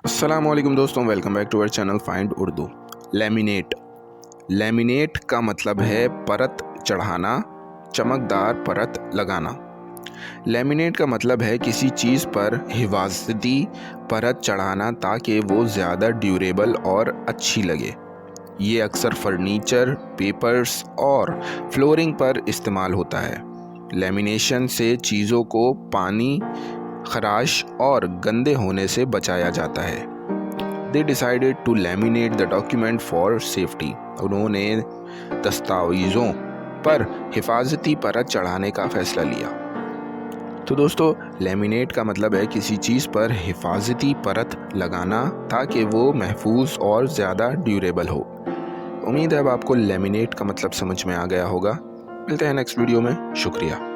السلام علیکم دوستوں، welcome back to our channel find Urdu. Laminate کا مطلب ہے پرت چڑھانا، چمکدار پرت لگانا۔ لیمینیٹ کا مطلب ہے کسی چیز پر حفاظتی پرت چڑھانا تاکہ وہ زیادہ ڈیوریبل اور اچھی لگے۔ یہ اکثر فرنیچر، پیپرز اور فلورنگ پر استعمال ہوتا ہے۔ لیمینیشن سے چیزوں کو پانی، خراش اور گندے ہونے سے بچایا جاتا ہے۔ They decided to laminate the document for safety۔ انہوں نے دستاویزوں پر حفاظتی پرت چڑھانے کا فیصلہ لیا۔ تو دوستو، لیمینیٹ کا مطلب ہے کسی چیز پر حفاظتی پرت لگانا تاکہ وہ محفوظ اور زیادہ ڈیوریبل ہو۔ امید ہے اب آپ کو لیمینیٹ کا مطلب سمجھ میں آ گیا ہوگا۔ ملتے ہیں نیکسٹ ویڈیو میں، شکریہ۔